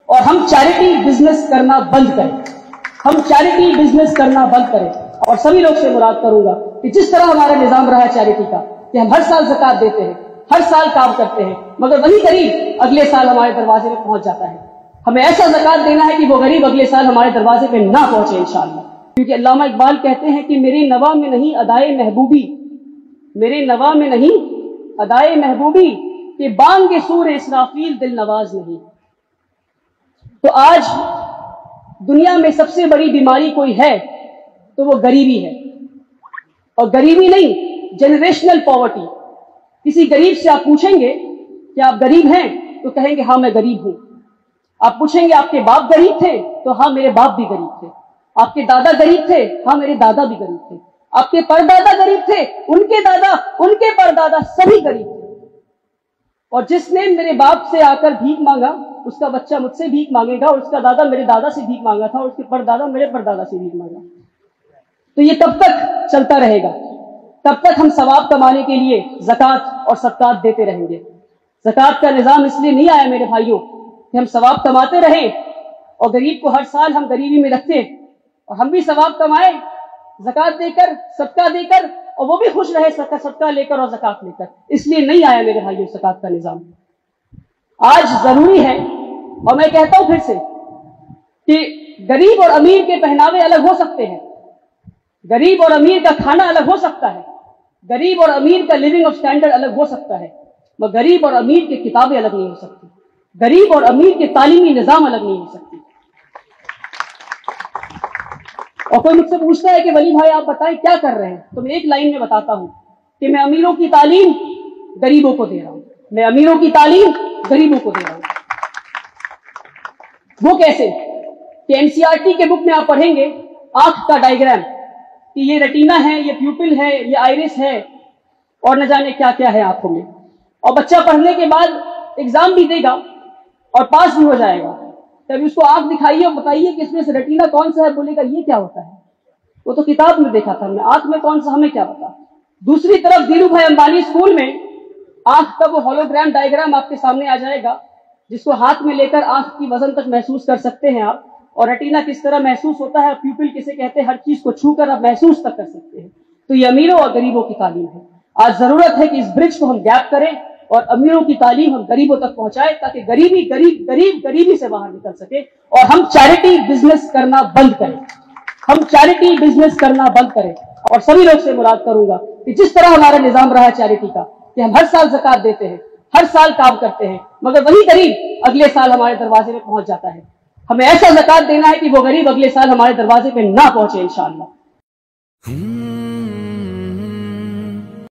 اور ہم charity business کرنا بند کریں. ہم چیریٹی بزنس کرنا بند کریں. اور سبھی لوگ سے مراد کروں گا کہ جس طرح ہمارا نظام رہا ہے چیریٹی کا کہ ہم ہر سال زکوٰۃ دیتے ہیں, ہر سال کام کرتے ہیں, مگر وہی غریب اگلے سال ہمارے دروازے پہ پہنچ جاتا ہے. ہمیں ایسا زکوٰۃ دینا ہے کہ وہ غریب اگلے سال ہمارے دروازے پہ نہ پہنچے انشاءاللہ. کیونکہ علامہ اقبال کہتے ہیں کہ میرے نوا میں نہیں ادائے محبوبی, میرے نوا میں نہیں ادائے محبوبی, کہ بانگ سور اسرافیل دل نواز نہیں. تو آج دنیا میں سب سے بڑی بیماری کوئی ہے تو وہ غریبی ہے. اور غریبی نہیں, جنریشنل پاورٹی. کسی غریب سے آپ پوچھیں گے کہ آپ غریب ہیں تو کہیں گے ہاں میں غریب ہوں. آپ پوچھیں گے آپ کے باپ غریب تھے تو ہاں میرے باپ بھی غریب تھے. آپ کے دادا غریب تھے, ہاں میرے دادا بھی غریب تھے. آپ کے پردادا غریب تھے, ان کے دادا, ان کے پردادا سبھی غریب تھے. اور جس نے میرے باپ سے آ کر بھیک مانگا اس کا بچہ مجھ سے بھیک مانگے گا, اور اس کا دادا میرے دادا سے بھیک مانگا تھا, اور اس کے پردادا میرے پردادا سے بھیک مانگا. تو یہ کب تک چلتا رہے گا؟ تب تک ہم ثواب کمانے کے لیے زکوٰۃ اور صدقات دیتے رہیں گے. زکوٰۃ کا نظام اس لیے نہیں آیا میرے بھائیوں کہ ہم ثواب کماتے رہیں اور غریب کو ہر سال ہم غریبی میں رکھتے اور ہم بھی ثواب کمائیں زکوٰۃ دے کر, صدقہ دے کر, اور وہ بھی خوش رہے صدقہ لے کر اور زکوٰۃ لے کر. اس لیے نہیں آیا میرے بھائیوں زکوٰۃ کا نظام. آج ضروری ہے, اور میں کہتا ہوں پھر سے کہ غریب اور امیر کے پہناوے الگ ہو سکتے ہیں, غریب اور امیر کا کھانا الگ ہو سکتا ہے, غریب اور امیر کا لیونگ آف اسٹینڈرڈ الگ ہو سکتا ہے, مگر غریب اور امیر کی کتابیں الگ نہیں ہو سکتی, غریب اور امیر کے تعلیمی نظام الگ نہیں ہو سکتی. اور کوئی مجھ سے پوچھتا ہے کہ ولی بھائی آپ بتائیں کیا کر رہے ہیں, تو میں ایک لائن میں بتاتا ہوں کہ میں امیروں کی تعلیم غریبوں کو دے رہا ہوں. میں امیروں کی تعلیم غریبوں کو دے رہا ہوں. وہ کیسے کہ این سی آر ٹی کے بک میں آپ پڑھیں گے آنکھ کا ڈائیگرام کہ یہ ریٹینا ہے, یہ پیوپل ہے, یہ آئرس ہے, اور نہ جانے کیا کیا ہے آنکھوں میں. اور بچہ پڑھنے کے بعد ایگزام بھی دے گا اور پاس بھی ہو جائے گا. تب اس کو آنکھ دکھائیے اور بتائیے کہ اس میں سے ریٹینا کون سا ہے, بولے گا یہ کیا ہوتا ہے, وہ تو کتاب میں دیکھا تھا ہم نے, آنکھ میں کون سا ہمیں کیا پتا. دوسری طرف دھیرو بھائی امبانی اسکول میں آنکھ کا وہ ہولوگرام ڈائیگرام آپ کے سامنے آ جائے گا جس کو ہاتھ میں لے کر آنکھ کی وزن تک محسوس کر سکتے ہیں آپ, اور ریٹینا کس طرح محسوس ہوتا ہے, پیوپل کسے کہتے ہیں, ہر چیز کو چھو کر آپ محسوس تک کر سکتے ہیں. تو یہ امیروں اور غریبوں کی تعلیم ہے. آج ضرورت ہے کہ اس برج کو ہم گیپ کریں اور امیروں کی تعلیم ہم غریبوں تک پہنچائیں تاکہ غریبی سے باہر نکل سکے. اور ہم چیریٹی بزنس کرنا بند کریں, ہم چیریٹی بزنس کرنا بند کریں. اور سبھی لوگ سے مراد کروں گا کہ جس طرح ہمارا نظام رہا ہے چیریٹی کا کہ ہم ہر سال زکوٰۃ دیتے ہیں, ہر سال کام کرتے ہیں, مگر وہی غریب اگلے سال ہمارے دروازے پہ پہنچ جاتا ہے. ہمیں ایسا زکوٰۃ دینا ہے کہ وہ غریب اگلے سال ہمارے دروازے پہ نہ پہنچے انشاءاللہ.